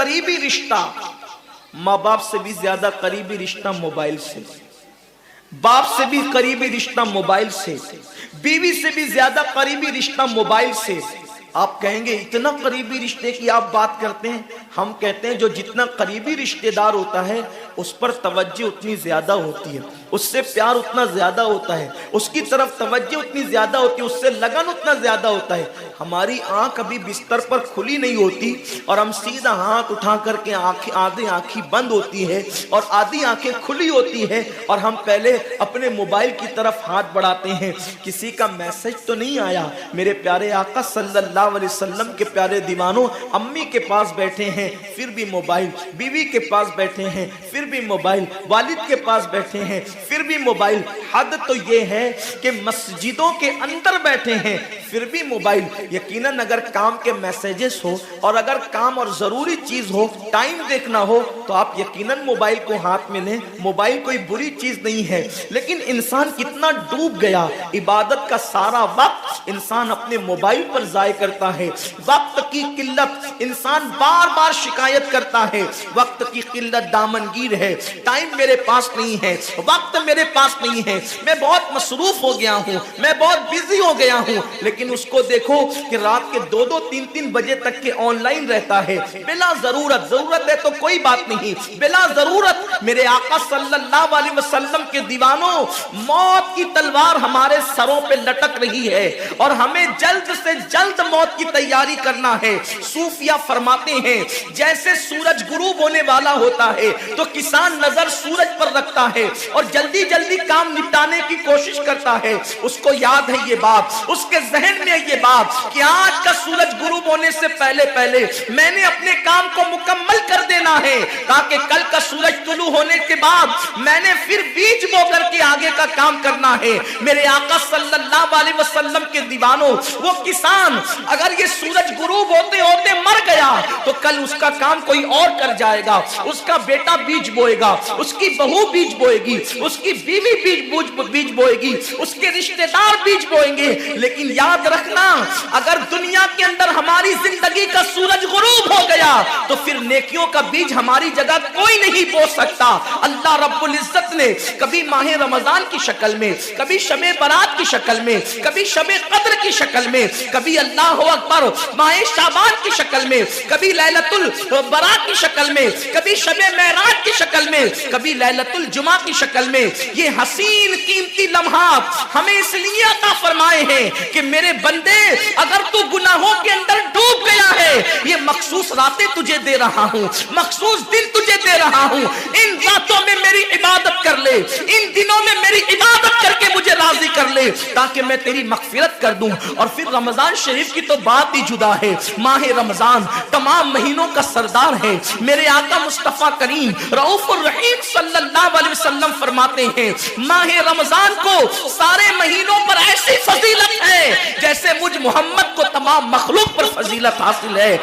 करीबी रिश्ता माँ बाप से भी ज्यादा करीबी रिश्ता मोबाइल से, बाप से भी करीबी रिश्ता मोबाइल से, बीवी से भी ज्यादा करीबी रिश्ता मोबाइल से। आप कहेंगे इतना करीबी रिश्ते की आप बात करते हैं। हम कहते हैं जो जितना करीबी रिश्तेदार होता है उस पर तवज्जो उतनी ज्यादा होती है, उससे प्यार उतना ज्यादा होता है, उसकी तरफ तवज्जो उतनी ज्यादा होती है, उससे लगन उतना ज्यादा होता है। हमारी आंख अभी बिस्तर पर खुली नहीं होती और हम सीधा हाथ उठा करके आंखें, आधी आंखें बंद होती है और आधी आंखें खुली होती है और हम पहले अपने मोबाइल की तरफ हाथ बढ़ाते हैं। किसी का मैसेज तो नहीं आया। मेरे प्यारे आका सल्लल्लाहु अलैहि वसल्लम के प्यारे दीवानों, अम्मी के पास बैठे हैं फिर भी मोबाइल, बीवी के पास बैठे हैं फिर भी मोबाइल, वालिद के पास बैठे हैं फिर भी मोबाइल। हद तो ये है कि मस्जिदों के अंदर बैठे हैं फिर भी मोबाइल। यकीनन अगर काम के मैसेजेस हो और अगर काम और जरूरी चीज हो, टाइम देखना हो, तो आप यकीनन मोबाइल को हाथ में लें। मोबाइल कोई बुरी चीज नहीं है, लेकिन इंसान कितना डूब गया, इबादत का सारा वक्त इंसान अपने मोबाइल पर जाया करता है। वक्त की किल्लत, इंसान बार बार शिकायत करता है वक्त की किल्लत दामनगीर है, टाइम मेरे पास नहीं है, वक्त मेरे पास नहीं है, मैं बहुत मसरूफ हो गया हूं, मैं बहुत बिजी हो गया हूं। लेकिन उसको देखो कि रात के 2-2, 3-3 बजे तक के ऑनलाइन रहता है बिला जरूरत। जरूरत है तो कोई बात नहीं, बिला जरूरत। मेरे आका सल्लल्लाहु अलैहि वसल्लम के दीवानों, मौत की तलवार हमारे सरों पे लटक रही है और हमें जल्द से जल्द मौत की तैयारी करना है। सूफिया फरमाते हैं जैसे सूरज गुरूब होने वाला होता है तो किसान नजर सूरज पर रखता है और जल्दी जल्दी काम निपटाने की कोशिश करता है। उसको याद है ये बात, उसके जहन में ये बात कि आज का सूरज गुरूब होने से पहले पहले मैंने अपने काम को मुकम्मल कर देना है, ताकि कल का सूरज तुलू होने के बाद मैंने फिर बीज बो करके आगे का काम करना है। मेरे आका सल्लल्लाहु अलैहि वसल्लम के दीवानों, वो किसान अगर ये सूरज गुरूब होते होते मर गया तो कल उसका काम कोई और कर जाएगा। उसका बेटा बीज बोएगा, उसकी बहू बीज बोएगी, उसकी बीवी बीज बोएगी, उसके रिश्तेदार बीज बोएंगे। लेकिन याद रखना, अगर दुनिया के अंदर हमारी जिंदगी का सूरज गुरूब हो गया तो फिर नेकियों का बीज हमारी जगह कोई नहीं बो सकता। अल्लाह रब्बुल इज्जत ने कभी माह रमजान की शक्ल में, कभी शबे बारात की शक्ल में, कभी शबे कद्र की शक्ल में, कभी अल्लाह अकबर माह शाबान की शक्ल में, कभी लैलतुल बरात की शक्ल में, कभी शबे मेराज की शक्ल में, कभी लैलतुल जुमा की शक्ल में ये हसीन कीमती लम्हात हमें इसलिए अता फरमाए हैं कि मेरे बंदे, अगर तू गुनाहों के अंदर डूब गया है, ये मखसूस रातें तुझे दे रहा हूं, मखसूस दिन तुझे दे रहा हूं। इन रातों में मेरी इबादत कर ले, इन दिनों में मेरी इबादत करके मुझे राजी कर ले, ताकि मैं तेरी मगफिरत कर दूं। और फिर रमजान शरीफ की तो बात ही जुदा है। माह रमजान तमाम महीनों का सरदार है। मेरे आका मुस्तफा करीम रऊफुर रहीम सल्लल्लाहु अलैहि वसल्लम फरमाते हैं माह रमजान को सारे महीनों पर ऐसी फजीलत है जैसे मुझ मोहम्मद को तमाम मखलूक पर फजीलत हासिल है।